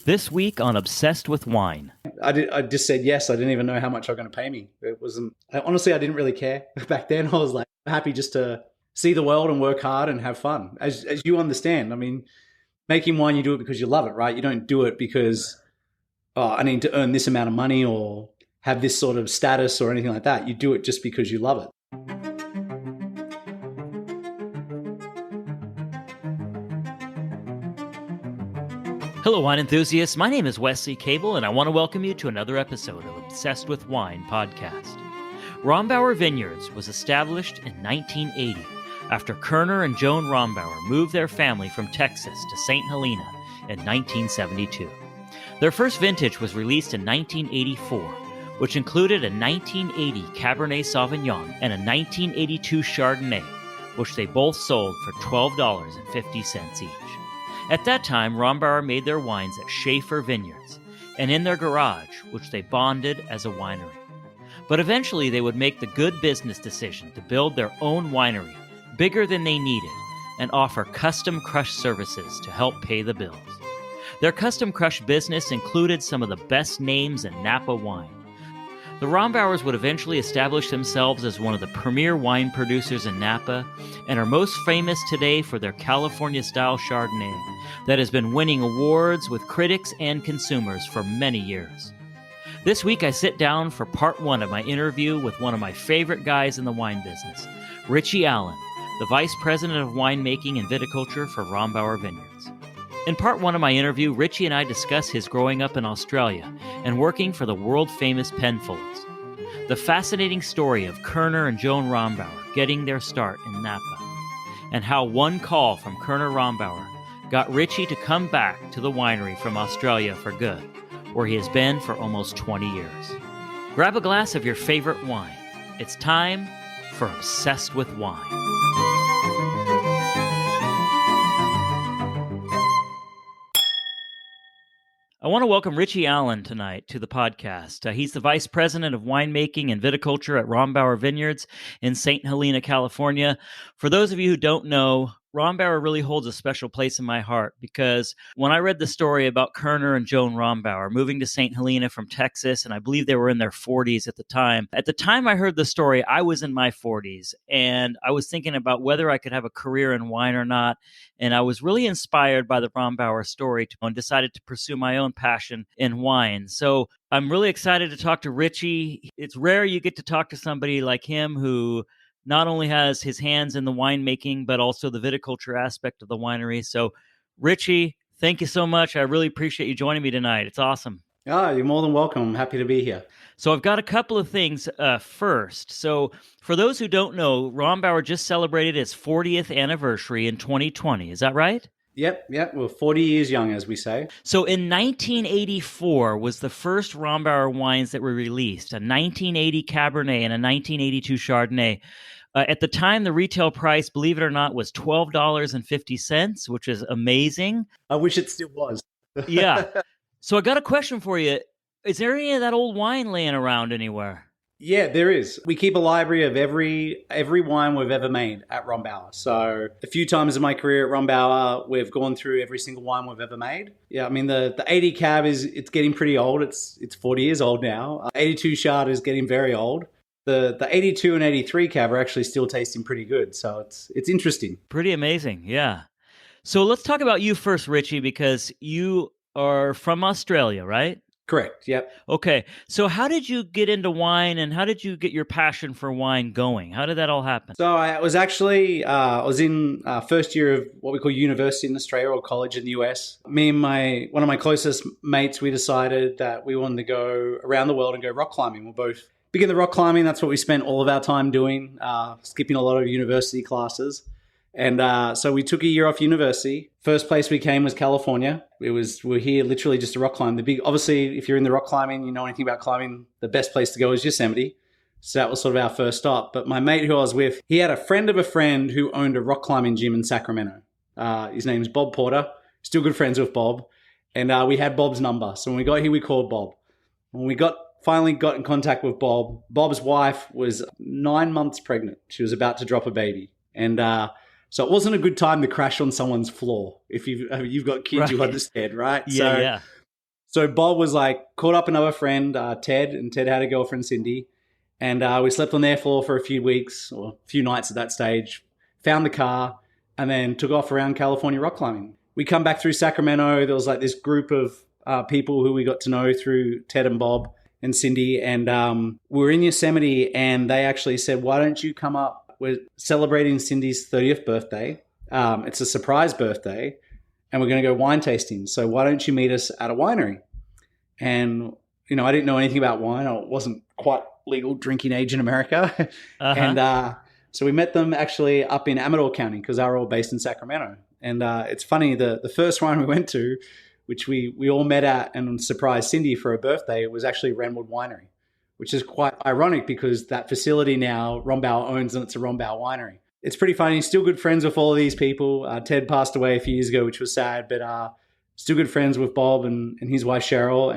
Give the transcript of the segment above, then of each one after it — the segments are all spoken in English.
This week on Obsessed with Wine. I just said yes. I didn't even know how much they were going to pay me. Honestly, I didn't really care back then. I was like happy just to see the world and work hard and have fun. As you understand, I mean, making wine, you do it because you love it, right? You don't do it because, oh, I need to earn this amount of money or have this sort of status or anything like that. You do it just because you love it. Hello, wine enthusiasts. My name is Wesley Cable, and I want to welcome you to another episode of Obsessed with Wine podcast. Rombauer Vineyards was established in 1980 after Koerner and Joan Rombauer moved their family from Texas to St. Helena in 1972. Their first vintage was released in 1984, which included a 1980 Cabernet Sauvignon and a 1982 Chardonnay, which they both sold for $12.50 each. At that time, Rombauer made their wines at Schaefer Vineyards and in their garage, which they bonded as a winery. But eventually they would make the good business decision to build their own winery, bigger than they needed, and offer custom crush services to help pay the bills. Their custom crush business included some of the best names in Napa wine. The Rombauers would eventually establish themselves as one of the premier wine producers in Napa and are most famous today for their California-style Chardonnay that has been winning awards with critics and consumers for many years. This week I sit down for part one of my interview with one of my favorite guys in the wine business, Richie Allen, the Vice President of Winemaking and Viticulture for Rombauer Vineyards. In part one of my interview, Richie and I discuss his growing up in Australia and working for the world-famous Penfolds, the fascinating story of Kerner and Joan Rombauer getting their start in Napa, and how one call from Koerner Rombauer got Richie to come back to the winery from Australia for good, where he has been for almost 20 years. Grab a glass of your favorite wine. It's time for Obsessed with Wine. I want to welcome Richie Allen tonight to the podcast. He's the Vice President of Winemaking and Viticulture at Rombauer Vineyards in St. Helena, California. For those of you who don't know, Rombauer really holds a special place in my heart because when I read the story about Koerner and Joan Rombauer moving to St. Helena from Texas, and I believe they were in their 40s at the time. At the time I heard the story, I was in my 40s, and I was thinking about whether I could have a career in wine or not, and I was really inspired by the Rombauer story and decided to pursue my own passion in wine. So I'm really excited to talk to Richie. It's rare you get to talk to somebody like him who not only has his hands in the winemaking, but also the viticulture aspect of the winery. So, Richie, thank you so much. I really appreciate you joining me tonight. It's awesome. Oh, you're more than welcome. I'm happy to be here. So I've got a couple of things first. So for those who don't know, Rombauer just celebrated its 40th anniversary in 2020. Is that right? Yep. We're 40 years young, as we say. So in 1984 was the first Rombauer wines that were released, a 1980 Cabernet and a 1982 Chardonnay. At the time, the retail price, believe it or not, was $12.50, which is amazing. I wish it still was. Yeah. So I got a question for you. Is there any of that old wine laying around anywhere? Yeah, there is. We keep a library of every wine we've ever made at Rombauer. So a few times in my career at Rombauer, we've gone through every single wine we've ever made. Yeah, I mean, the 80 Cab it's getting pretty old. It's 40 years old now. 82 Chard is getting very old. The 82 and 83 Cab are actually still tasting pretty good. So it's interesting. Pretty amazing, yeah. So let's talk about you first, Richie, because you are from Australia, right? Correct, yep. Okay, so how did you get into wine and how did you get your passion for wine going? How did that all happen? So I was actually, I was in first year of what we call university in Australia or college in the US. Me and one of my closest mates, we decided that we wanted to go around the world and go rock climbing. We're both big into rock climbing. That's what we spent all of our time doing, skipping a lot of university classes. And so we took a year off university. First place we came was California. We're here literally just to rock climb. Obviously, if you're in the rock climbing, you know anything about climbing, the best place to go is Yosemite. So that was sort of our first stop. But my mate who I was with, he had a friend of a friend who owned a rock climbing gym in Sacramento. His name's Bob Porter. Still good friends with Bob. And we had Bob's number. So when we got here, we called Bob. When we finally got in contact with Bob, Bob's wife was 9 months pregnant. She was about to drop a baby. And so it wasn't a good time to crash on someone's floor. If you've got kids, right. You understand, right? Yeah. So Bob was like caught up another friend, Ted, and Ted had a girlfriend, Cindy. And we slept on their floor for a few weeks or a few nights at that stage, found the car, and then took off around California rock climbing. We come back through Sacramento. There was like this group of people who we got to know through Ted and Bob and Cindy. And we were in Yosemite, and they actually said, why don't you come up? We're celebrating Cindy's 30th birthday. It's a surprise birthday, and we're going to go wine tasting. So why don't you meet us at a winery? And, I didn't know anything about wine. I wasn't quite legal drinking age in America. And so we met them actually up in Amador County because they were all based in Sacramento. And it's funny, the first one we went to, which we all met at and surprised Cindy for her birthday, it was actually Wrenwood Winery, which is quite ironic because that facility now Rombauer owns, and it's a Rombauer winery. It's pretty funny. Still good friends with all of these people. Ted passed away a few years ago, which was sad, but still good friends with Bob and his wife Cheryl,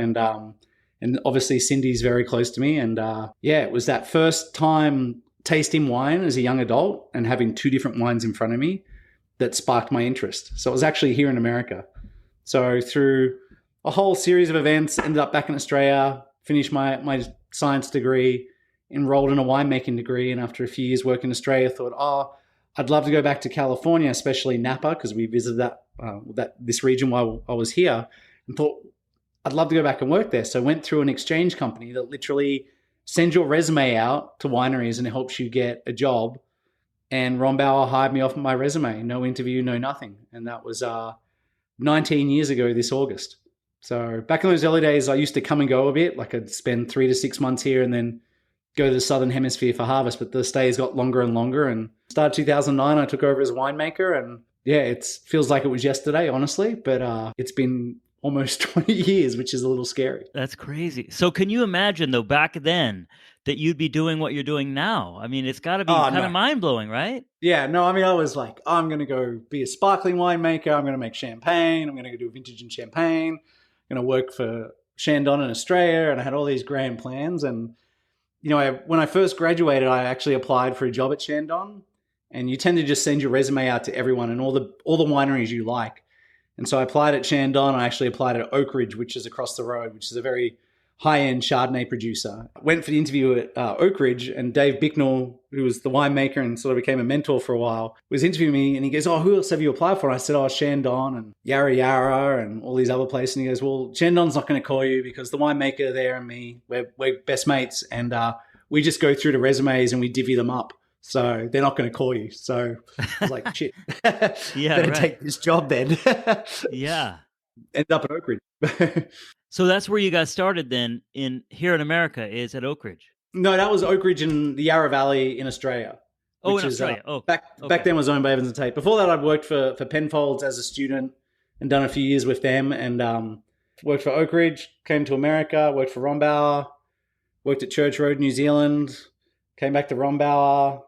and obviously Cindy's very close to me. And it was that first time tasting wine as a young adult and having two different wines in front of me that sparked my interest. So it was actually here in America. So through a whole series of events, ended up back in Australia, finished my science degree, enrolled in a winemaking degree, and after a few years working in Australia, thought, I'd love to go back to California, especially Napa, because we visited this region while I was here, and thought I'd love to go back and work there. So I went through an exchange company that literally sends your resume out to wineries and it helps you get a job. And Rombauer hired me off my resume, no interview, no nothing. And that was 19 years ago this August. So back in those early days, I used to come and go a bit. Like I'd spend 3 to 6 months here and then go to the Southern Hemisphere for harvest. But the stays got longer and longer. And started 2009, I took over as a winemaker. And it feels like it was yesterday, honestly. But it's been almost 20 years, which is a little scary. That's crazy. So can you imagine, though, back then that you'd be doing what you're doing now? I mean, it's got to be kind of mind-blowing, right? Yeah, no, I mean, I was like, I'm going to go be a sparkling winemaker. I'm going to make champagne. I'm going to go do vintage and champagne. I'm going to work for Chandon in Australia. And I had all these grand plans. And, when I first graduated, I actually applied for a job at Chandon. And you tend to just send your resume out to everyone and all the wineries you like. And so I applied at Chandon. I actually applied at Oak Ridge, which is across the road, which is a very high-end Chardonnay producer. Went for the interview at Oak Ridge, and Dave Bicknell, who was the winemaker and sort of became a mentor for a while, was interviewing me, and he goes, who else have you applied for? And I said, Chandon and Yarra Yarra and all these other places. And he goes, well, Chandon's not going to call you because the winemaker there and me, we're best mates, and we just go through the resumes and we divvy them up. So they're not going to call you. So I was like, shit, better take this job then. Yeah. Ended up at Oak Ridge. So that's where you got started then here in America, is at Oak Ridge? No, that was Oak Ridge in the Yarra Valley in Australia. Oh, in Australia. Back then was owned by Evans and Tate. Before that, I'd worked for Penfolds as a student and done a few years with them, and worked for Oak Ridge, came to America, worked for Rombauer, worked at Church Road, New Zealand, came back to Rombauer,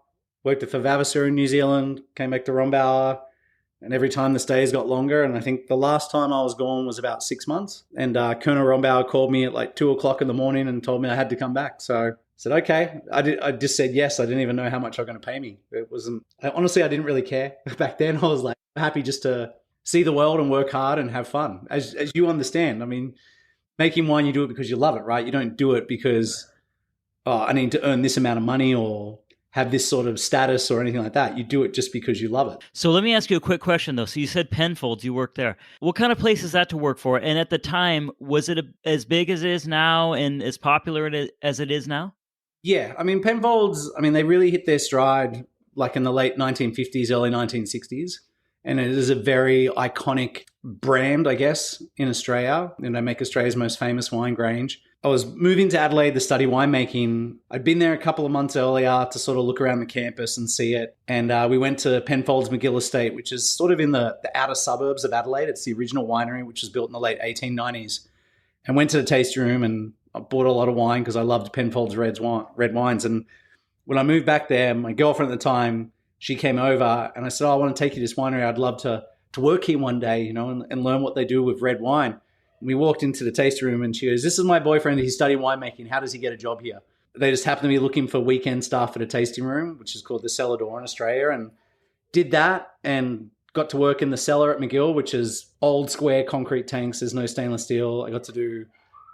worked at Vavasor in New Zealand, came back to Rombauer, and every time the stays got longer. And I think the last time I was gone was about 6 months. And Koerner Rombauer called me at like 2:00 in the morning and told me I had to come back. So I said, okay. I just said yes. I didn't even know how much they were going to pay me. Honestly, I didn't really care back then. I was like happy just to see the world and work hard and have fun. As you understand, I mean, making wine, you do it because you love it, right? You don't do it because, I need to earn this amount of money or have this sort of status or anything like that. You do it just because you love it. So let me ask you a quick question, though. So you said Penfolds, you worked there. What kind of place is that to work for? And at the time, was it as big as it is now and as popular as it is now? Yeah. I mean, Penfolds, they really hit their stride like in the late 1950s, early 1960s. And it is a very iconic brand, I guess, in Australia. And they make Australia's most famous wine, Grange. I was moving to Adelaide to study winemaking. I'd been there a couple of months earlier to sort of look around the campus and see it. And we went to Penfolds McGill Estate, which is sort of in the outer suburbs of Adelaide. It's the original winery, which was built in the late 1890s. And went to the tasting room and I bought a lot of wine because I loved Penfolds red wines. And when I moved back there, my girlfriend at the time, she came over and I said, I want to take you to this winery. I'd love to work here one day, and learn what they do with red wine. We walked into the tasting room and she goes, this is my boyfriend. He's studying winemaking. How does he get a job here? They just happened to be looking for weekend staff at a tasting room, which is called the Cellar Door in Australia, and did that and got to work in the cellar at McGill, which is old square concrete tanks. There's no stainless steel. I got to do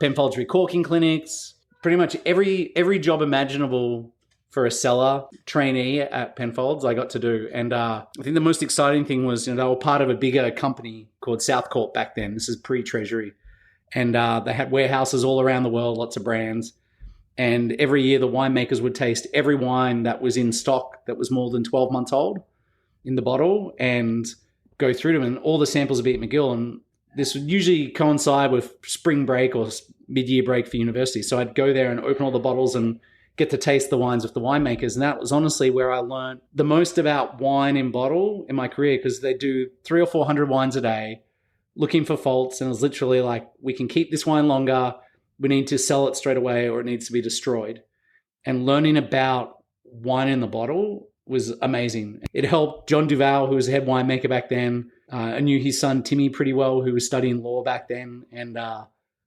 Penfolds recorking clinics, pretty much every job imaginable for a cellar trainee at Penfolds I got to do. And I think the most exciting thing was, they were part of a bigger company called Southcorp back then. This is pre-Treasury. And they had warehouses all around the world, lots of brands. And every year the winemakers would taste every wine that was in stock that was more than 12 months old in the bottle and go through them. And all the samples would be at McGill. And this would usually coincide with spring break or mid-year break for university. So I'd go there and open all the bottles and get to taste the wines with the winemakers. And that was honestly where I learned the most about wine in bottle in my career, because they do 300 or 400 wines a day looking for faults. And it was literally like, we can keep this wine longer. We need to sell it straight away or it needs to be destroyed. And learning about wine in the bottle was amazing. It helped John Duval, who was the head winemaker back then. I knew his son Timmy pretty well, who was studying law back then. And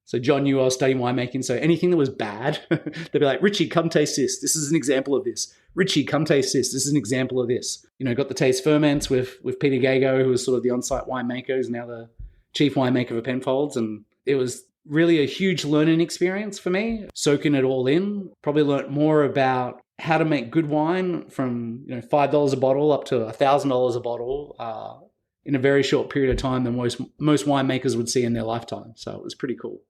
so John knew I was studying winemaking. So anything that was bad, they'd be like, Richie, come taste this. This is an example of this. Richie, come taste this. This is an example of this. Got the taste ferments with Peter Gago, who was sort of the on-site winemaker, who's now the chief winemaker for Penfolds. And it was really a huge learning experience for me, soaking it all in. Probably learnt more about how to make good wine from $5 a bottle up to $1,000 a bottle in a very short period of time than most winemakers would see in their lifetime. So it was pretty cool.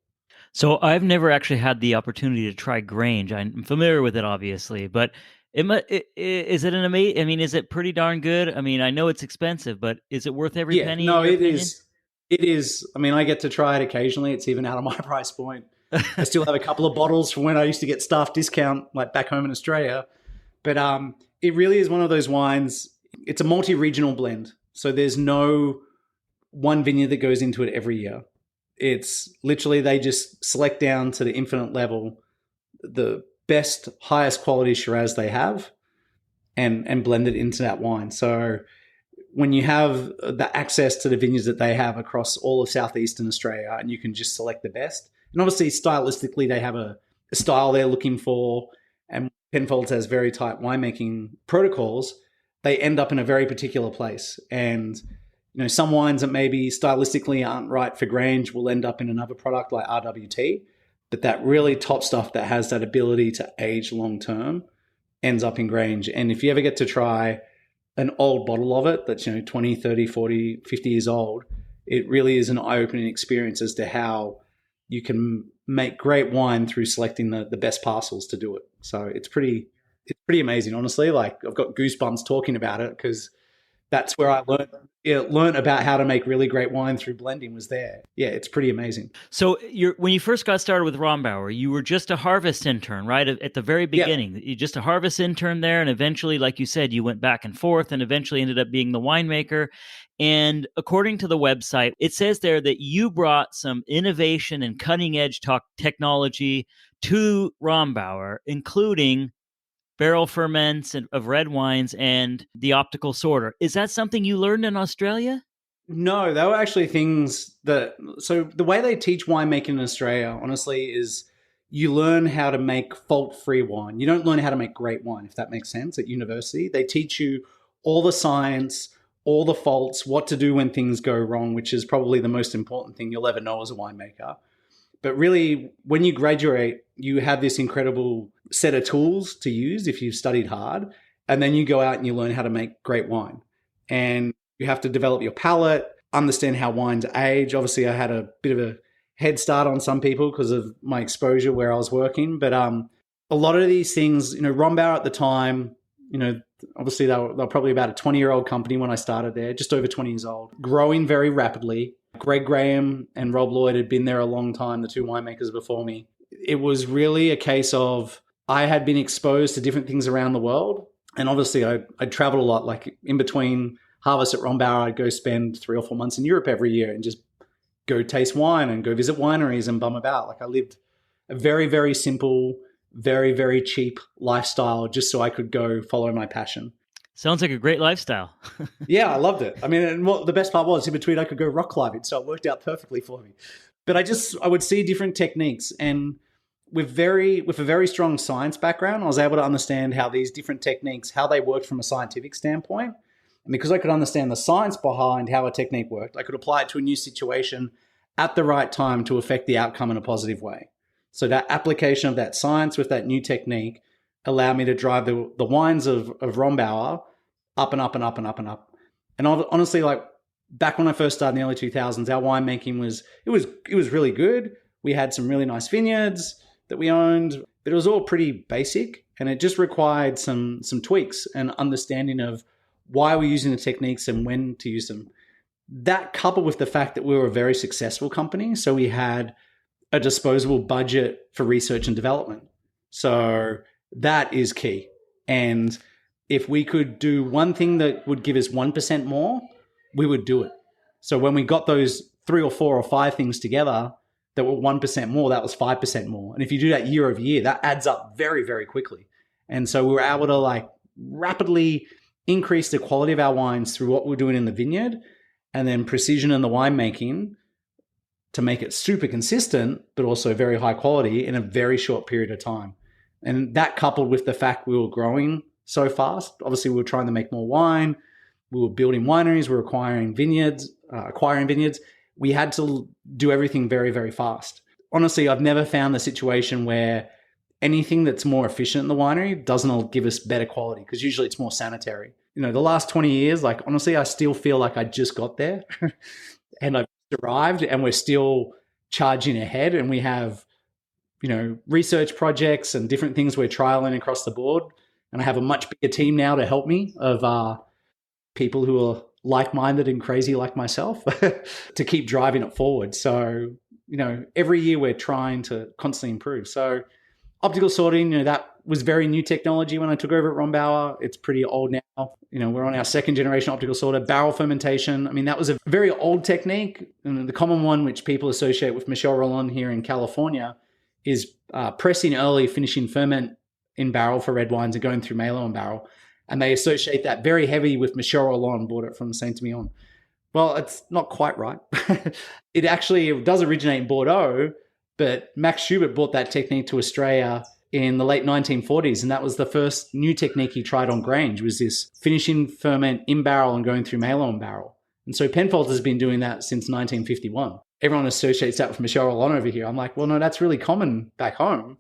So I've never actually had the opportunity to try Grange. I'm familiar with it, obviously, but is it an amazing? I mean, is it pretty darn good? I mean, I know it's expensive, but is it worth every penny? No, it is. It is. I mean, I get to try it occasionally. It's even out of my price point. I still have a couple of bottles from when I used to get staff discount, like back home in Australia. But it really is one of those wines. It's a multi-regional blend. So there's no one vineyard that goes into it every year. It's literally they just select down to the infinite level the best, highest quality Shiraz they have and blend it into that wine. So when you have the access to the vineyards that they have across all of southeastern Australia, and you can just select the best. And obviously, stylistically, they have a style they're looking for, and Penfolds has very tight winemaking protocols. They end up in a very particular place. And some wines that maybe stylistically aren't right for Grange will end up in another product like RWT. But that really top stuff that has that ability to age long-term ends up in Grange. And if you ever get to try an old bottle of it that's 20, 30, 40, 50 years old, it really is an eye-opening experience as to how you can make great wine through selecting the best parcels to do it. So it's pretty amazing, honestly. Like, I've got goosebumps talking about it because that's where I learned about how to make really great wine through blending was there. Yeah, it's pretty amazing. So when you first got started with Rombauer, you were just a harvest intern, right? At the very beginning, You're just a harvest intern there. And eventually, like you said, you went back and forth and eventually ended up being the winemaker. And according to the website, it says there that you brought some innovation and cutting edge technology to Rombauer, including barrel ferments of red wines and the optical sorter. Is that something you learned in Australia? No, they were actually things so the way they teach winemaking in Australia, honestly, is you learn how to make fault-free wine. You don't learn how to make great wine, if that makes sense, at university. They teach you all the science, all the faults, what to do when things go wrong, which is probably the most important thing you'll ever know as a winemaker. But really, when you graduate, you have this incredible set of tools to use if you've studied hard. And then you go out and you learn how to make great wine. And you have to develop your palate, understand how wines age. Obviously, I had a bit of a head start on some people because of my exposure where I was working. But a lot of these things, Rombauer at the time, obviously they were probably about a 20-year-old company when I started there, just over 20 years old, growing very rapidly. Greg Graham and Rob Lloyd had been there a long time, the two winemakers before me. It was really a case of I had been exposed to different things around the world. And obviously I'd traveled a lot, like in between harvest at Rombauer, I'd go spend 3 or 4 months in Europe every year and just go taste wine and go visit wineries and bum about. Like, I lived a very, very simple, very, very cheap lifestyle just so I could go follow my passion. Sounds like a great lifestyle. Yeah, I loved it. I mean, and what the best part was, in between I could go rock climbing, so it worked out perfectly for me. But I would see different techniques, and with a very strong science background, I was able to understand how these different techniques, how they worked from a scientific standpoint, And because I could understand the science behind how a technique worked, I could apply it to a new situation at the right time to affect the outcome in a positive way. So that application of that science with that new technique allowed me to drive the wines of Rombauer up and up and up and up and up. And honestly, like back when I first started in the early 2000s, our winemaking was really good. We had some really nice vineyards that we owned, but it was all pretty basic, and it just required some tweaks and understanding of why we're using the techniques and when to use them. That coupled with the fact that we were a very successful company, so we had a disposable budget for research and development. So that is key. And if we could do one thing that would give us 1% more, we would do it. So when we got those 3 or 4 or 5 things together that were 1% more, that was 5% more. And if you do that year over year, that adds up very, very quickly. And so we were able to like rapidly increase the quality of our wines through what we're doing in the vineyard, and then precision in the winemaking to make it super consistent, but also very high quality in a very short period of time. And that coupled with the fact we were growing so fast, obviously we were trying to make more wine, we were building wineries, we were acquiring vineyards. We had to do everything very, very fast. Honestly, I've never found the situation where anything that's more efficient in the winery doesn't give us better quality, because usually it's more sanitary. The last 20 years, like honestly, I still feel like I just got there and I've arrived, and we're still charging ahead, and we have, research projects and different things we're trialing across the board. And I have a much bigger team now to help me of people who are like-minded and crazy like myself to keep driving it forward. So, every year we're trying to constantly improve. So optical sorting, that was very new technology when I took over at Rombauer. It's pretty old now. We're on our 2nd generation optical sorter. Barrel fermentation, that was a very old technique. And the common one which people associate with Michel Rolland here in California is pressing early, finishing ferment in barrel for red wines and going through Malo and barrel. And they associate that very heavy with Michel Rolland, bought it from Saint-Emilion. Well, it's not quite right. It does originate in Bordeaux, but Max Schubert brought that technique to Australia in the late 1940s, and that was the first new technique he tried on Grange, was this finishing ferment in barrel and going through Malo and barrel. And so Penfolds has been doing that since 1951. Everyone associates that with Michel Rolland over here. I'm like, well, no, that's really common back home.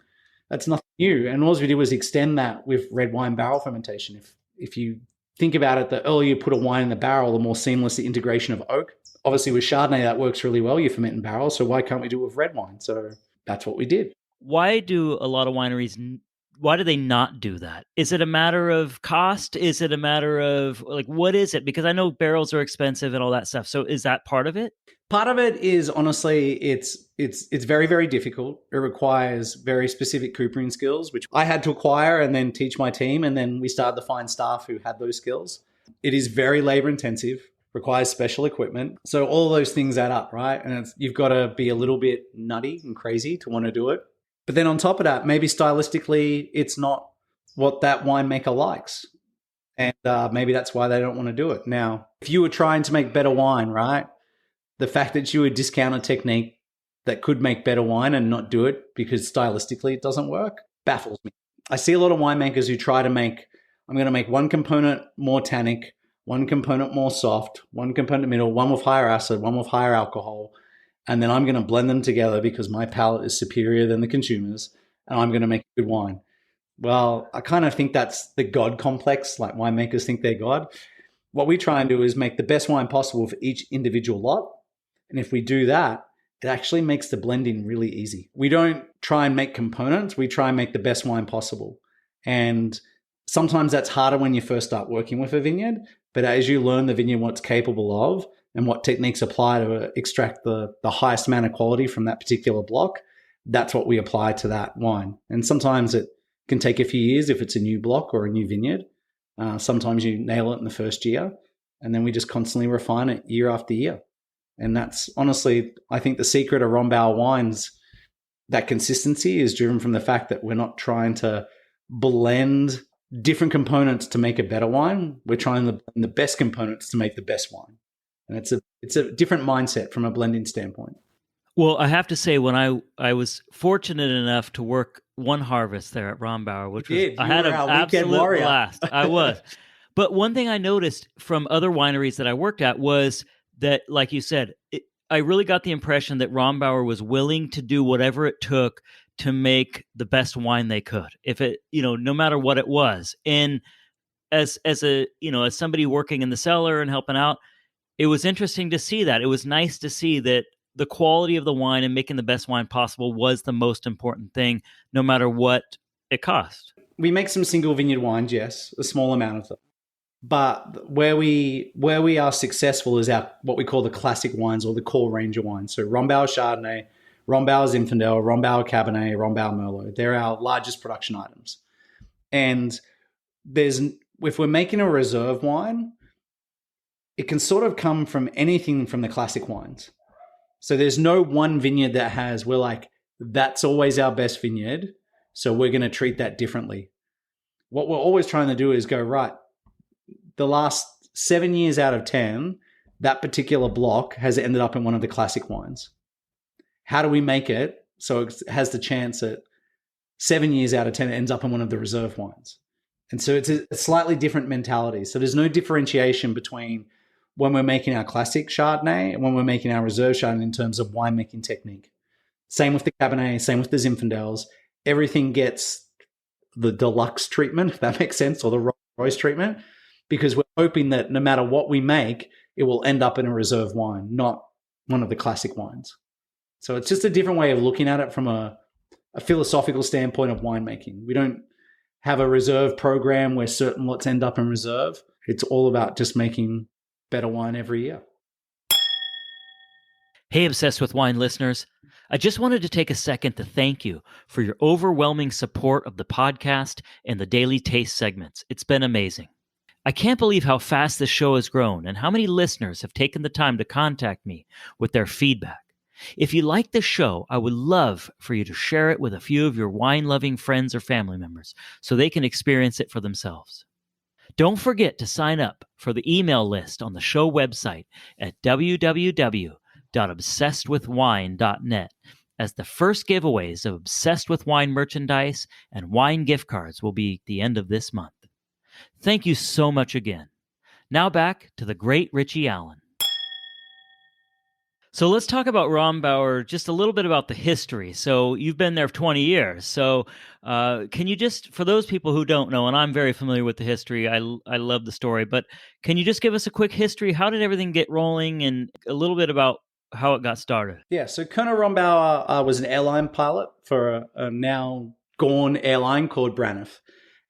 That's nothing new. And all we did was extend that with red wine barrel fermentation. If you think about it, the earlier you put a wine in the barrel, the more seamless the integration of oak. Obviously with Chardonnay, that works really well. You ferment in barrel. So why can't we do it with red wine? So that's what we did. Why do a lot of wineries, why do they not do that? Is it a matter of cost? Is it a matter of what is it? Because I know barrels are expensive and all that stuff. So is that part of it? Part of it is honestly, it's very, very difficult. It requires very specific coopering skills, which I had to acquire and then teach my team. And then we started to find staff who had those skills. It is very labor intensive, requires special equipment. So all those things add up, right? And you've got to be a little bit nutty and crazy to want to do it. But then on top of that, maybe stylistically, it's not what that winemaker likes. And maybe that's why they don't want to do it. Now, if you were trying to make better wine, right? The fact that you would discount a technique that could make better wine and not do it because stylistically it doesn't work baffles me. I see a lot of winemakers who try to I'm going to make one component more tannic, one component more soft, one component middle, one with higher acid, one with higher alcohol. And then I'm going to blend them together because my palate is superior than the consumer's, and I'm going to make good wine. Well, I kind of think that's the God complex, like winemakers think they're God. What we try and do is make the best wine possible for each individual lot. And if we do that, it actually makes the blending really easy. We don't try and make components. We try and make the best wine possible. And sometimes that's harder when you first start working with a vineyard. But as you learn the vineyard, what it's capable of, and what techniques apply to extract the highest amount of quality from that particular block, that's what we apply to that wine. And sometimes it can take a few years if it's a new block or a new vineyard. Sometimes you nail it in the first year, and then we just constantly refine it year after year. And that's honestly, I think the secret of Rombauer wines, that consistency is driven from the fact that we're not trying to blend different components to make a better wine. We're trying to blend the best components to make the best wine. And it's a different mindset from a blending standpoint. Well, I have to say, when I was fortunate enough to work one harvest there at Rombauer, which was I had an absolute blast. I was. But one thing I noticed from other wineries that I worked at was that, like you said, I really got the impression that Rombauer was willing to do whatever it took to make the best wine they could, if it, no matter what it was. And as a, as somebody working in the cellar and helping out, it was interesting to see that. It was nice to see that the quality of the wine and making the best wine possible was the most important thing, no matter what it cost. We make some single vineyard wines, yes, a small amount of them. But where we are successful is our what we call the classic wines or the core range of wines. So Rombauer Chardonnay, Rombauer Zinfandel, Rombauer Cabernet, Rombauer Merlot. They're our largest production items. And if we're making a reserve wine, it can sort of come from anything from the classic wines. So there's no one vineyard that we're like, that's always our best vineyard, so we're going to treat that differently. What we're always trying to do is go, right, the last 7 years out of 10, that particular block has ended up in one of the classic wines. How do we make it so it has the chance that 7 years out of 10 it ends up in one of the reserve wines? And so it's a slightly different mentality. So there's no differentiation between when we're making our classic Chardonnay and when we're making our reserve Chardonnay in terms of winemaking technique. Same with the Cabernet, same with the Zinfandels. Everything gets the deluxe treatment, if that makes sense, or the Rolls Royce treatment, because we're hoping that no matter what we make, it will end up in a reserve wine, not one of the classic wines. So it's just a different way of looking at it from a philosophical standpoint of winemaking. We don't have a reserve program where certain lots end up in reserve. It's all about just making better wine every year. Hey, Obsessed with Wine listeners. I just wanted to take a second to thank you for your overwhelming support of the podcast and the daily taste segments. It's been amazing. I can't believe how fast this show has grown and how many listeners have taken the time to contact me with their feedback. If you like the show, I would love for you to share it with a few of your wine-loving friends or family members so they can experience it for themselves. Don't forget to sign up for the email list on the show website at www.obsessedwithwine.net, as the first giveaways of Obsessed with Wine merchandise and wine gift cards will be at the end of this month. Thank you so much again. Now back to the great Richie Allen. So let's talk about Rombauer, just a little bit about the history. So you've been there for 20 years. So can you just, for those people who don't know, and I'm very familiar with the history, I love the story, but can you just give us a quick history? How did everything get rolling and a little bit about how it got started? Yeah, so Koerner Rombauer was an airline pilot for a now gone airline called Braniff.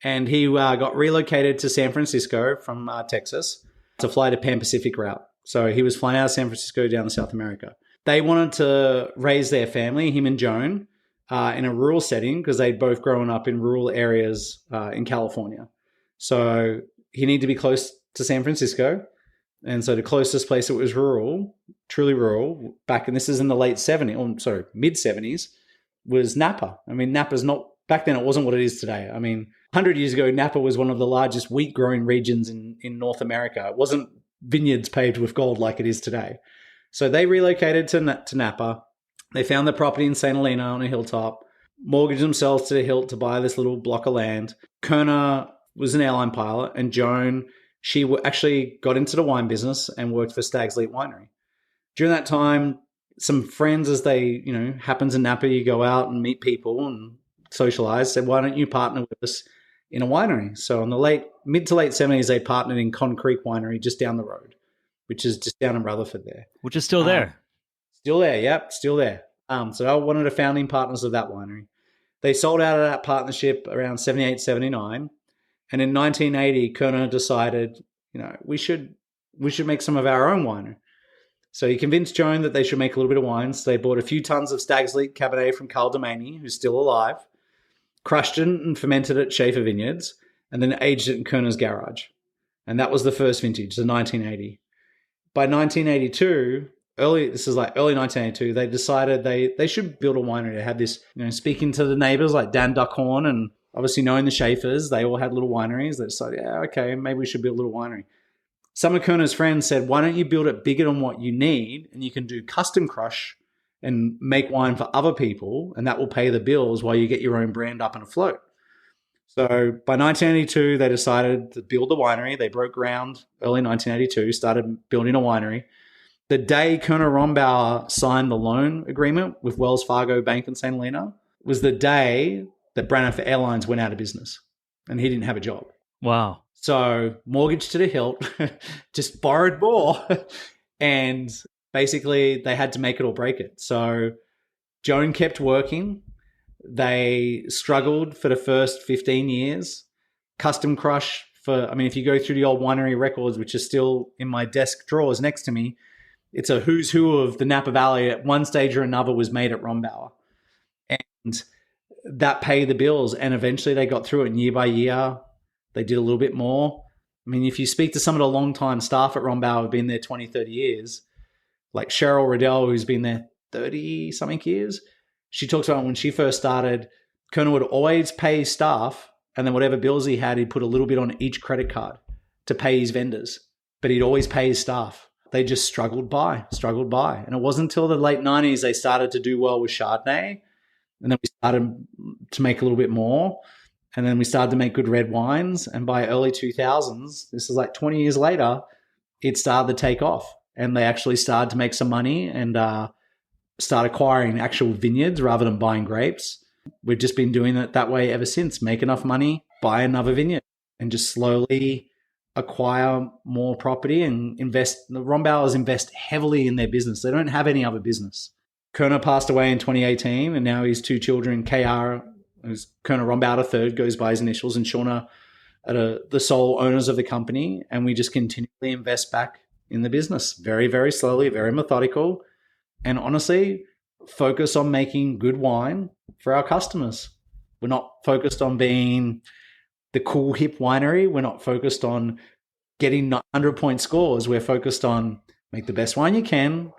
And he got relocated to San Francisco from Texas to fly the Pan Pacific route. So he was flying out of San Francisco down to South America. They wanted to raise their family, him and Joan, in a rural setting because they'd both grown up in rural areas in California. So he needed to be close to San Francisco. And so the closest place that was rural, truly rural, this is in the mid 70s, was Napa. I mean, Napa's not, back then it wasn't what it is today. I mean, 100 years ago, Napa was one of the largest wheat growing regions in North America. It wasn't vineyards paved with gold like it is today. So they relocated to Napa. They found the property in St. Helena on a hilltop, mortgaged themselves to the hilt to buy this little block of land. Kerner was an airline pilot, and Joan, she actually got into the wine business and worked for Stag's Leap Winery. During that time, some friends, as they, happens in Napa, you go out and meet people and socialize, said, why don't you partner with us in a winery? So in the mid to late 70s, they partnered in Con Creek Winery just down the road, which is just down in Rutherford there. Which is still there. Still there, yep, still there. So I was one of the founding partners of that winery. They sold out of that partnership around 78, 79. And in 1980, Kerner decided, we should make some of our own wine. So he convinced Joan that they should make a little bit of wine. So they bought a few tons of Stag's Leap Cabernet from Carl Domaney, who's still alive, crushed it and fermented it at Schaefer Vineyards, and then aged it in Kerner's garage. And that was the first vintage, the 1980. By 1982, early 1982, they decided they should build a winery. They had this, speaking to the neighbors like Dan Duckhorn and obviously knowing the Schaefers, they all had little wineries. They decided, yeah, okay, maybe we should build a little winery. Some of Kerner's friends said, why don't you build it bigger than what you need, and you can do custom crush and make wine for other people, and that will pay the bills while you get your own brand up and afloat. So by 1982, they decided to build the winery. They broke ground early 1982, started building a winery. The day Koerner Rombauer signed the loan agreement with Wells Fargo Bank in St. Helena was the day that Braniff Airlines went out of business, and he didn't have a job. Wow. So mortgage to the hilt, just borrowed more, and basically they had to make it or break it. So Joan kept working. They struggled for the first 15 years. Custom Crush if you go through the old winery records, which are still in my desk drawers next to me, it's a who's who of the Napa Valley. At one stage or another was made at Rombauer. And that paid the bills. And eventually they got through it, and year by year, they did a little bit more. I mean, if you speak to some of the long-time staff at Rombauer who've been there 20, 30 years, like Cheryl Riddell, who's been there 30-something years, she talks about when she first started, Kerner would always pay his staff, and then whatever bills he had, he'd put a little bit on each credit card to pay his vendors. But he'd always pay his staff. They just struggled by. And it wasn't until the late 90s they started to do well with Chardonnay. And then we started to make a little bit more. And then we started to make good red wines. And by early 2000s, this is like 20 years later, it started to take off. And they actually started to make some money and start acquiring actual vineyards rather than buying grapes. We've just been doing it that way ever since. Make enough money, buy another vineyard, and just slowly acquire more property and invest. The Rombauers invest heavily in their business. They don't have any other business. Kerner passed away in 2018, and now his two children, KR, who's Koerner Rombauer III, goes by his initials, and Shauna are the sole owners of the company. And we just continually invest back in the business very, very slowly, very methodical. And honestly, focus on making good wine for our customers. We're not focused on being the cool, hip winery. We're not focused on getting 100-point scores. We're focused on make the best wine you can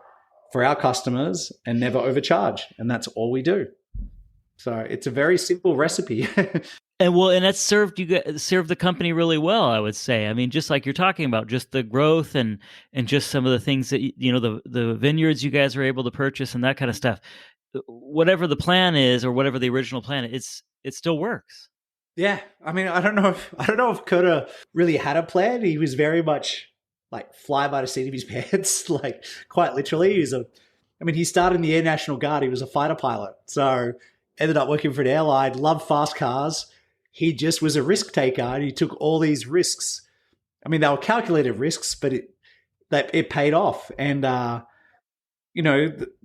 for our customers and never overcharge. And that's all we do. So it's a very simple recipe. And that's served the company really well, I would say. I mean, just like you're talking about, just the growth and just some of the things that the vineyards you guys are able to purchase and that kind of stuff. Whatever the plan is, or whatever the original plan is, it still works. Yeah, I mean, I don't know if Kerner really had a plan. He was very much like fly by the seat of his pants, like quite literally. He started in the Air National Guard. He was a fighter pilot, so ended up working for an airline. Loved fast cars. He just was a risk taker, and he took all these risks. I mean, they were calculated risks, but it paid off. And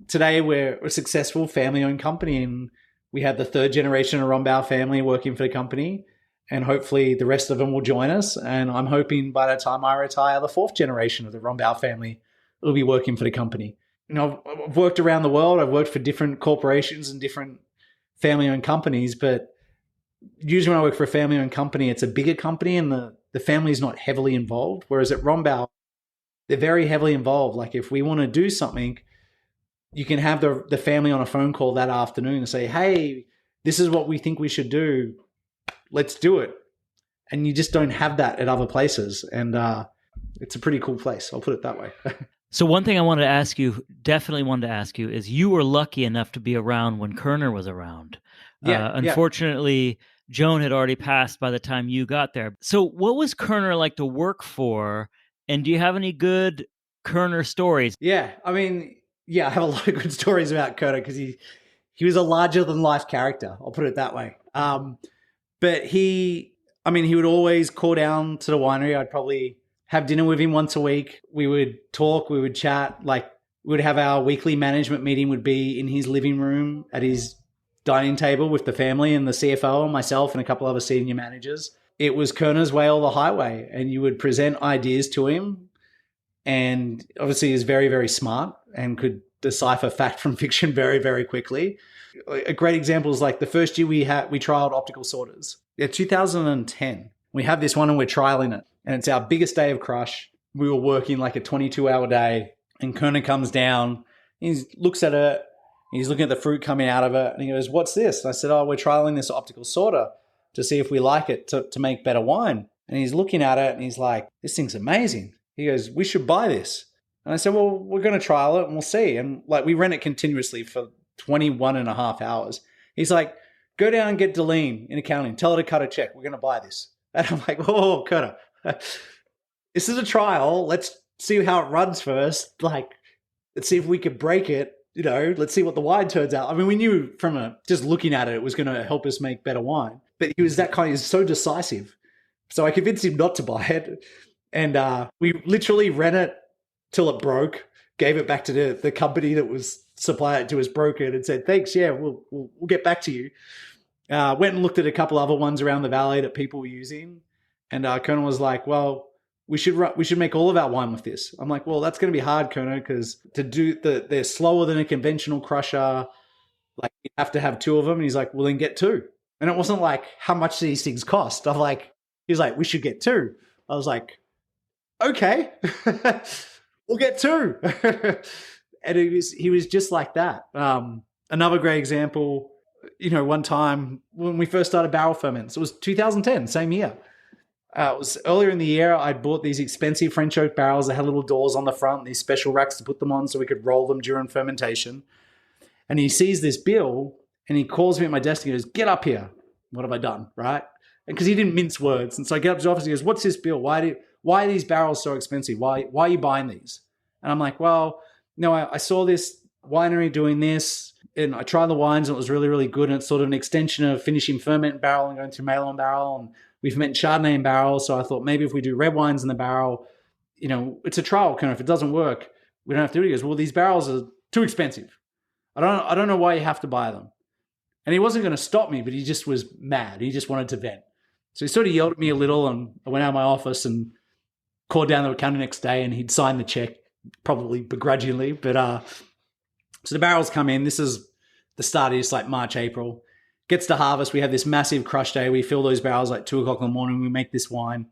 today we're a successful family-owned company, and we have the third generation of Rombauer family working for the company, and hopefully the rest of them will join us. And I'm hoping by the time I retire, the fourth generation of the Rombauer family will be working for the company. I've worked around the world. I've worked for different corporations and different family-owned companies, but usually when I work for a family-owned company, it's a bigger company and the family is not heavily involved. Whereas at Rombauer, they're very heavily involved. Like if we want to do something, you can have the family on a phone call that afternoon and say, hey, this is what we think we should do. Let's do it. And you just don't have that at other places. And it's a pretty cool place. I'll put it that way. So one thing definitely wanted to ask you, is you were lucky enough to be around when Kerner was around. Unfortunately, Joan had already passed by the time you got there. So what was Kerner like to work for? And do you have any good Kerner stories? Yeah, I have a lot of good stories about Kerner because he was a larger-than-life character. I'll put it that way. But he would always call down to the winery. I'd probably have dinner with him once a week. We would talk, we would chat. Like, we would have our weekly management meeting would be in his living room at his dining table with the family and the CFO and myself and a couple other senior managers. It was Kerner's way or the highway, and you would present ideas to him. And obviously he's very, very smart and could decipher fact from fiction very, very quickly. A great example is like the first year we trialed optical sorters. 2010. We have this one and we're trialing it. And it's our biggest day of crush. We were working like a 22-hour day, and Kerner comes down, he looks at it, he's looking at the fruit coming out of it, and he goes, what's this? And I said, we're trialing this optical sorter to see if we like it to make better wine. And he's looking at it and he's like, this thing's amazing. He goes, we should buy this. And I said, well, we're going to trial it and we'll see. And like we ran it continuously for 21 and a half hours. He's like, go down and get Deline in accounting. Tell her to cut a check. We're going to buy this. And I'm like, oh, Kerner, this is a trial. Let's see how it runs first. Like, let's see if we can break it. Let's see what the wine turns out. I mean, we knew from just looking at it was going to help us make better wine. But he was so decisive. So I convinced him not to buy it. And we literally ran it till it broke, gave it back to the company that was supplying it to us, broker, and said, thanks, yeah, we'll get back to you. Went and looked at a couple other ones around the valley that people were using. And Kerner was like, well, we should make all of our wine with this. I'm like, well, that's going to be hard, Kerner, because they're slower than a conventional crusher. Like, you have to have two of them. And he's like, well, then get two. And it wasn't like, how much these things cost? He's like, we should get two. I was like, okay, we'll get two. And he was just like that. Another great example, one time when we first started barrel ferments, it was 2010, same year. It was earlier in the year. I bought these expensive French oak barrels that had little doors on the front, these special racks to put them on so we could roll them during fermentation. And he sees this bill and he calls me at my desk and he goes, get up here. What have I done? Right? And because he didn't mince words. And so I get up to his office and he goes, what's this bill? Why are these barrels so expensive? Why are you buying these? And I'm like, well, I saw this winery doing this and I tried the wines and it was really, really good. And it's sort of an extension of finishing ferment in barrel and going through mail on barrel. And we ferment Chardonnay in barrel. So I thought maybe if we do red wines in the barrel, it's a trial. Kind of, if it doesn't work, we don't have to do it. He goes, well, these barrels are too expensive. I don't know why you have to buy them. And he wasn't going to stop me, but he just was mad. He just wanted to vent. So he sort of yelled at me a little and I went out of my office and called down the accountant the next day and he'd signed the check, probably begrudgingly. But so the barrels come in. This is the start of this, like March, April. Gets to harvest. We have this massive crush day. We fill those barrels like 2 o'clock in the morning. We make this wine.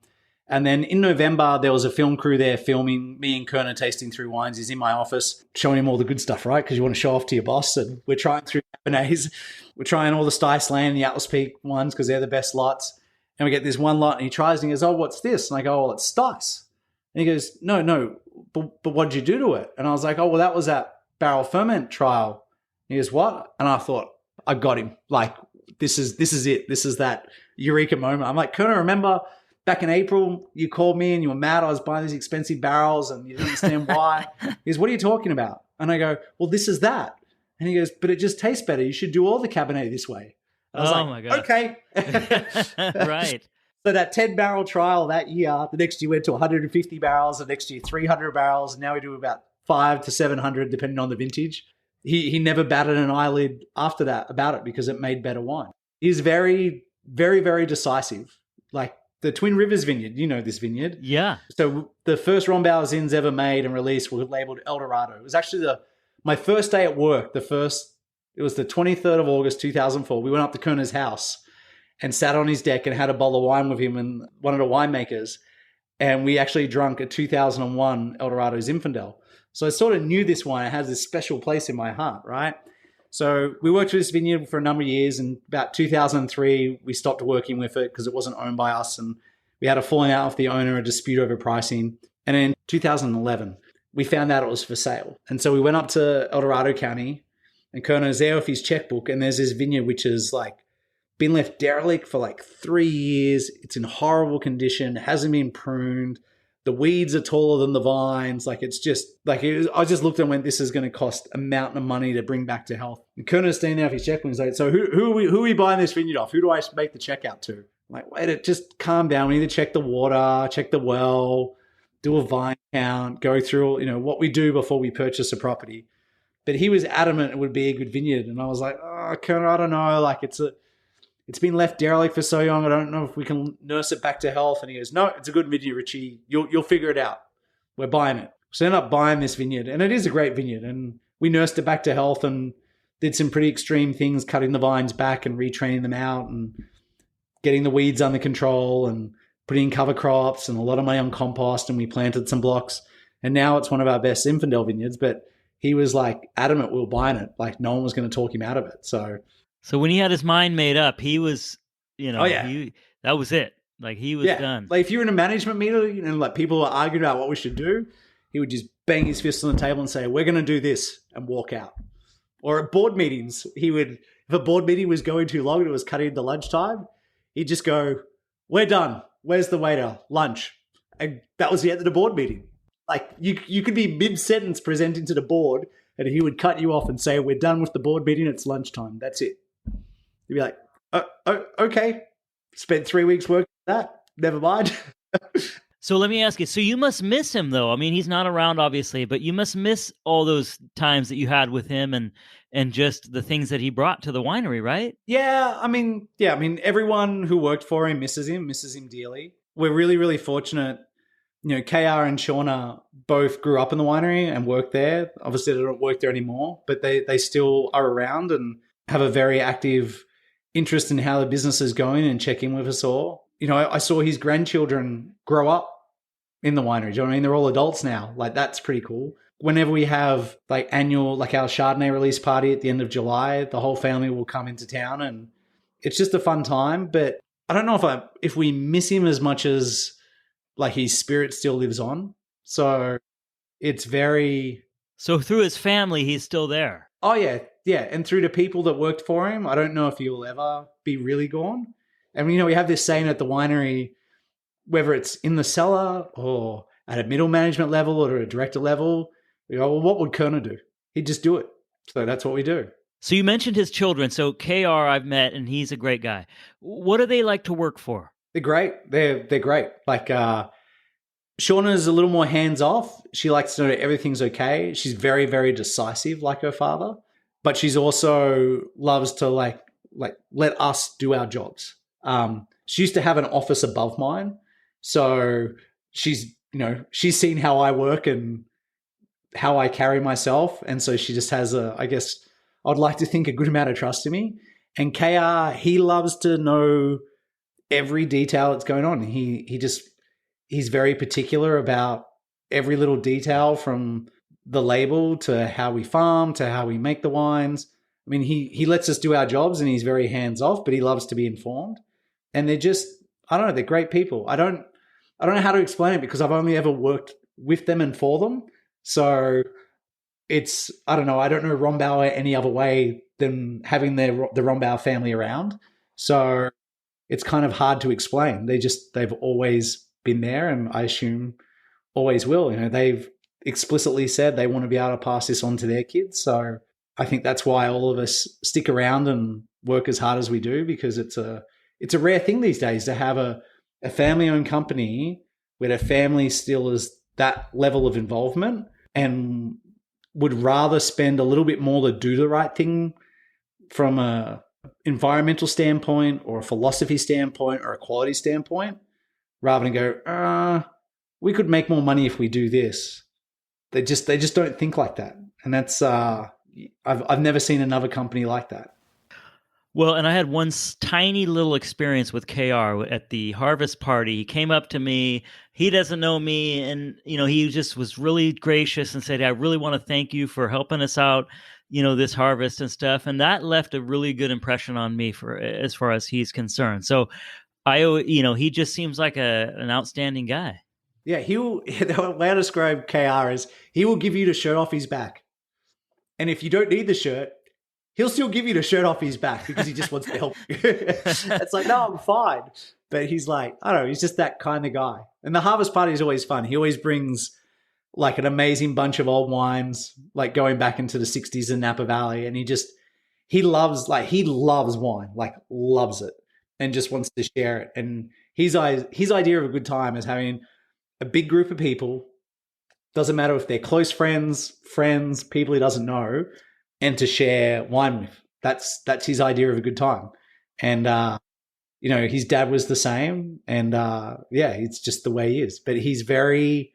And then in November, there was a film crew there filming me and Kerner tasting through wines. He's in my office showing him all the good stuff, right? Because you want to show off to your boss. And we're trying through Cabernets. We're trying all the Sticeland and the Atlas Peak ones because they're the best lots. And we get this one lot and he tries and he goes, oh, what's this? And I go, oh, it's Stice. And he goes, no, but what did you do to it? And I was like, oh, well, that was that barrel ferment trial. And he goes, what? And I thought, I got him. Like, this is it. This is that eureka moment. I'm like, Kerner, remember back in April, you called me and you were mad I was buying these expensive barrels and you didn't understand why. He goes, what are you talking about? And I go, well, this is that. And he goes, but it just tastes better. You should do all the Cabernet this way. I was my God. Okay. Right. So that 10 barrel trial that year, the next year went to 150 barrels, the next year 300 barrels. And now we do about 500 to 700 depending on the vintage. He never batted an eyelid after that about it because it made better wine. He's very, very, very decisive. Like the Twin Rivers vineyard, you know this vineyard. Yeah. So the first Rombauer Zins ever made and released were labeled El Dorado. It was actually my first day at work. It was the 23rd of August, 2004. We went up to Kerner's house and sat on his deck and had a bottle of wine with him and one of the winemakers. And we actually drank a 2001 El Dorado Zinfandel. So I sort of knew this wine. It has this special place in my heart, right? So we worked with this vineyard for a number of years. And about 2003, we stopped working with it because it wasn't owned by us. And we had a falling out with the owner, a dispute over pricing. And in 2011, we found out it was for sale. And so we went up to El Dorado County and Kerner's there with his checkbook. And there's this vineyard which is like been left derelict for like 3 years. It's in horrible condition. It hasn't been pruned. The weeds are taller than the vines. Like it's just like I just looked and went, this is going to cost a mountain of money to bring back to health. And Kerner's standing there with his checkbook and he's like, so who are we buying this vineyard off? Who do I make the check out to? I'm like, wait, just calm down. We need to check the water, check the well, do a vine count, go through, what we do before we purchase a property. But he was adamant it would be a good vineyard. And I was like, oh, Kerner, I don't know. Like it's been left derelict for so long. I don't know if we can nurse it back to health. And he goes, no, it's a good vineyard, Richie. You'll figure it out. We're buying it. So I ended up buying this vineyard. And it is a great vineyard. And we nursed it back to health and did some pretty extreme things, cutting the vines back and retraining them out and getting the weeds under control and putting in cover crops and a lot of money on compost. And we planted some blocks. And now it's one of our best Zinfandel vineyards. But he was like adamant we were buying it. Like no one was going to talk him out of it. So when he had his mind made up, he was, that was it. Like he was done. Like if you're in a management meeting and like people are arguing about what we should do, he would just bang his fist on the table and say, we're going to do this and walk out. Or at board meetings, he would if a board meeting was going too long and it was cutting into lunchtime, he'd just go, "We're done. Where's the waiter? Lunch." And that was the end of the board meeting. Like you could be mid-sentence presenting to the board and he would cut you off and say, "We're done with the board meeting. It's lunchtime." That's it. You'd be like, okay. Spent 3 weeks working on that. Never mind. So let me ask you, so you must miss him though. I mean, he's not around obviously, but you must miss all those times that you had with him and just the things that he brought to the winery, right? Yeah, I mean, everyone who worked for him misses him dearly. We're really, really fortunate. You know, KR and Shauna both grew up in the winery and worked there. Obviously, they don't work there anymore, but they still are around and have a very active interest in how the business is going and check in with us all. You know, I saw his grandchildren grow up in the winery. Do you know what I mean? They're all adults now. Like, that's pretty cool. Whenever we have like annual, like our Chardonnay release party at the end of July, the whole family will come into town and it's just a fun time. But I don't know if we miss him as much as like his spirit still lives on. So it's very... So through his family, he's still there. Oh, yeah. Yeah. And through the people that worked for him, I don't know if he'll ever be really gone. And, you know, we have this saying at the winery, whether it's in the cellar or at a middle management level or at a director level, we go, well, what would Kerner do? He'd just do it. So that's what we do. So you mentioned his children. So KR I've met and he's a great guy. What do they like to work for? They're great. They're great. Like Shauna's a little more hands off. She likes to know everything's okay. She's very, very decisive like her father, but she's also loves to like let us do our jobs. She used to have an office above mine. So she's seen how I work and how I carry myself. And so she just has I guess I'd like to think a good amount of trust in me. And KR, he loves to know every detail that's going on. He's very particular about every little detail, from the label to how we farm to how we make the wines. I mean, he lets us do our jobs and he's very hands off, but he loves to be informed. And they're just, I don't know, they're great people. I don't know how to explain it because I've only ever worked with them and for them. So it's, I don't know Rombauer any other way than having the Rombauer family around. So it's kind of hard to explain. They've always been there and I assume always will. You know, they've explicitly said they want to be able to pass this on to their kids. So I think that's why all of us stick around and work as hard as we do, because it's a rare thing these days to have a family-owned company where the family still is that level of involvement and would rather spend a little bit more to do the right thing from a environmental standpoint or a philosophy standpoint or a quality standpoint, rather than go, we could make more money if we do this. They just don't think like that. And that's, I've never seen another company like that. Well, and I had one tiny little experience with KR at the harvest party. He came up to me. He doesn't know me. And, he just was really gracious and said, I really want to thank you for helping us out, this harvest and stuff. And that left a really good impression on me as far as he's concerned. So he just seems like an outstanding guy. Yeah, the way I describe KR is he will give you the shirt off his back. And if you don't need the shirt, he'll still give you the shirt off his back because he just wants to help you. It's like, no, I'm fine. But he's like, I don't know, he's just that kind of guy. And the harvest party is always fun. He always brings like an amazing bunch of old wines, like going back into the 60s in Napa Valley. And he loves wine, like loves it, and just wants to share it. And his idea of a good time is having a big group of people, doesn't matter if they're close friends, people he doesn't know, and to share wine with. That's his idea of a good time. And, his dad was the same. And, it's just the way he is. But he's very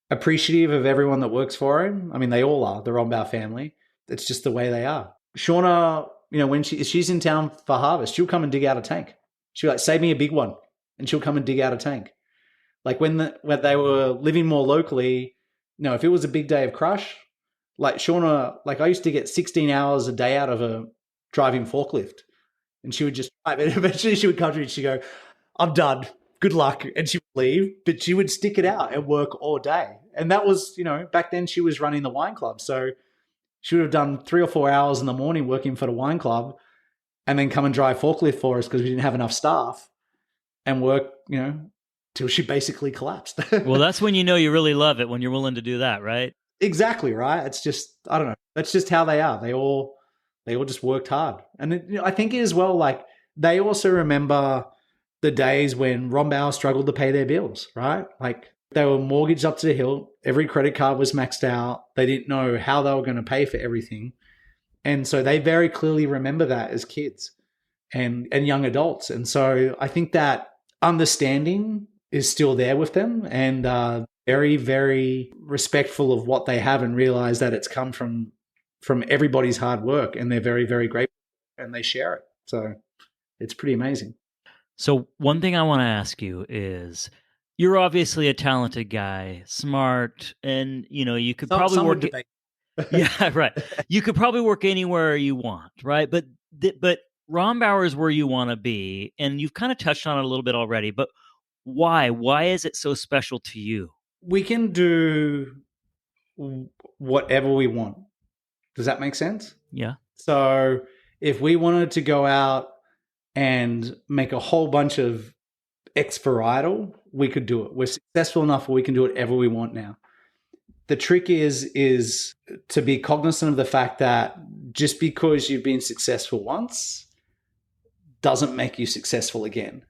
appreciative of everyone that works for him. I mean, they all are, the Rombauer family. It's just the way they are. Shauna, when she's in town for harvest, she'll come and dig out a tank. She'll be like, save me a big one. And she'll come and dig out a tank. Like when they were living more locally, if it was a big day of crush, like Shauna, like I used to get 16 hours a day out of her driving forklift, and she would just drive. And eventually she would come to me and she'd go, I'm done. Good luck. And she would leave, but she would stick it out and work all day. And that was, back then she was running the wine club. So she would have done 3 or 4 hours in the morning working for the wine club. and then come and drive forklift for us because we didn't have enough staff and work, till she basically collapsed. Well, that's when you know you really love it, when you're willing to do that, right? Exactly, right? It's just, I don't know. That's just how they are. They all just worked hard. And I think as well, like, they also remember the days when Rombauer struggled to pay their bills, right? Like, they were mortgaged up to the hill. Every credit card was maxed out. They didn't know how they were going to pay for everything. And so they very clearly remember that as kids and young adults. And so I think that understanding is still there with them, and very, very respectful of what they have, and realize that it's come from everybody's hard work, and they're very, very grateful, and they share it. So it's pretty amazing. So one thing I want to ask you is, you're obviously a talented guy, smart, and you could probably work. Yeah, right. You could probably work anywhere you want, right? But Rombauer is where you want to be, and you've kind of touched on it a little bit already. But why? Why is it so special to you? We can do whatever we want. Does that make sense? Yeah. So if we wanted to go out and make a whole bunch of X varietal, we could do it. We're successful enough where we can do whatever we want now. The trick is to be cognizant of the fact that just because you've been successful once doesn't make you successful again.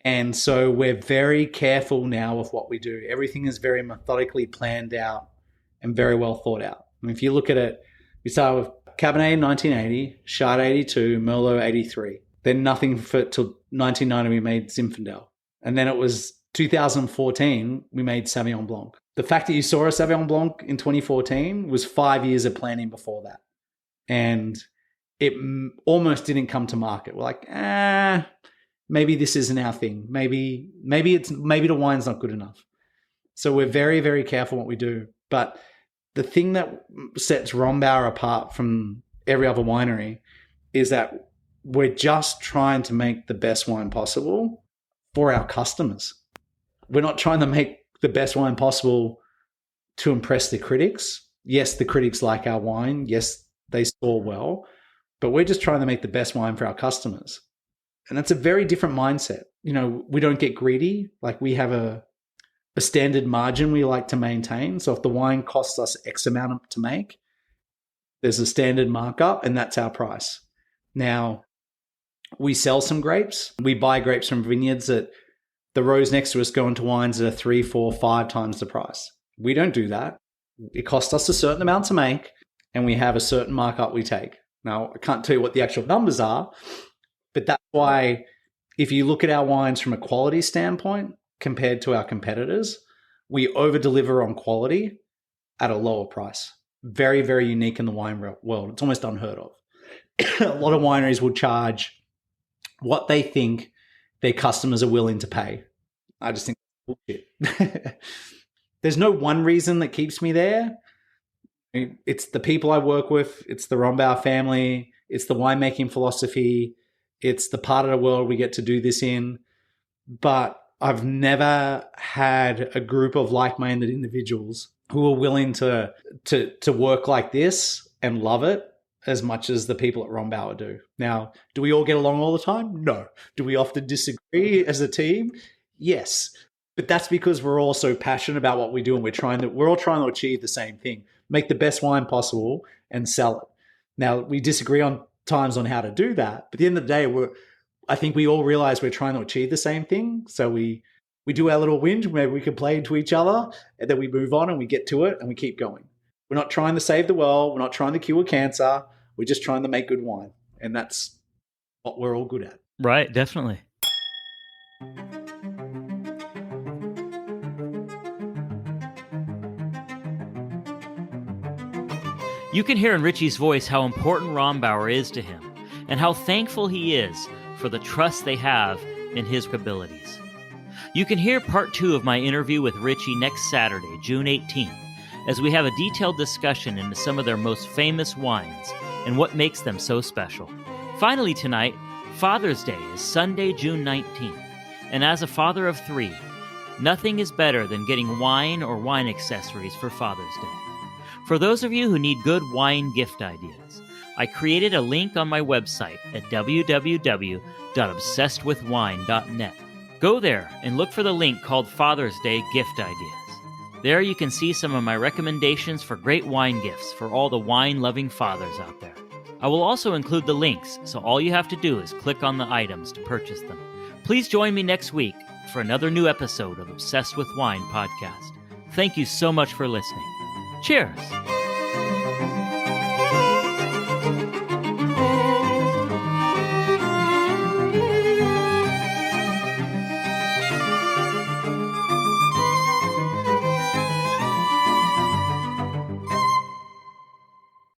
And so we're very careful now with what we do. Everything is very methodically planned out and very well thought out. And if you look at it, we start with Cabernet in 1980, Chard 82, Merlot 83. Then nothing till 1990 we made Zinfandel. And then it was 2014 we made Sauvignon Blanc. The fact that you saw a Sauvignon Blanc in 2014 was 5 years of planning before that. And it almost didn't come to market. We're like, maybe this isn't our thing. Maybe the wine's not good enough. So we're very, very careful what we do. But the thing that sets Rombauer apart from every other winery is that we're just trying to make the best wine possible for our customers. We're not trying to make the best wine possible to impress the critics. Yes, the critics like our wine. Yes, they score well. But we're just trying to make the best wine for our customers. And that's a very different mindset. We don't get greedy. Like, we have a standard margin we like to maintain. So if the wine costs us X amount to make, there's a standard markup, and that's our price. Now, we sell some grapes. We buy grapes from vineyards that the rows next to us go into wines that are 3, 4, 5 times the price. We don't do that. It costs us a certain amount to make, and we have a certain markup we take. Now, I can't tell you what the actual numbers are, but that's why if you look at our wines from a quality standpoint compared to our competitors, we over-deliver on quality at a lower price. Very, very unique in the wine world. It's almost unheard of. A lot of wineries will charge what they think their customers are willing to pay. I just think that's bullshit. There's no one reason that keeps me there. It's the people I work with. It's the Rombauer family. It's the winemaking philosophy. It's the part of the world we get to do this in. But I've never had a group of like-minded individuals who are willing to work like this and love it as much as the people at Rombauer do. Now, do we all get along all the time? No. Do we often disagree as a team? Yes. But that's because we're all so passionate about what we do, and we're all trying to achieve the same thing. Make the best wine possible and sell it. Now, we disagree on times on how to do that, but at the end of the day, I think we all realize we're trying to achieve the same thing. So we do our little whinge, maybe we can play into each other, and then we move on and we get to it and we keep going. We're not trying to save the world. We're not trying to cure cancer. We're just trying to make good wine. And that's what we're all good at. Right, definitely. You can hear in Richie's voice how important Rombauer is to him and how thankful he is for the trust they have in his abilities. You can hear part 2 of my interview with Richie next Saturday, June 18th, as we have a detailed discussion into some of their most famous wines and what makes them so special. Finally tonight, Father's Day is Sunday, June 19th, and as a father of 3, nothing is better than getting wine or wine accessories for Father's Day. For those of you who need good wine gift ideas, I created a link on my website at www.obsessedwithwine.net. Go there and look for the link called Father's Day Gift Ideas. There you can see some of my recommendations for great wine gifts for all the wine-loving fathers out there. I will also include the links, so all you have to do is click on the items to purchase them. Please join me next week for another new episode of Obsessed with Wine podcast. Thank you so much for listening. Cheers!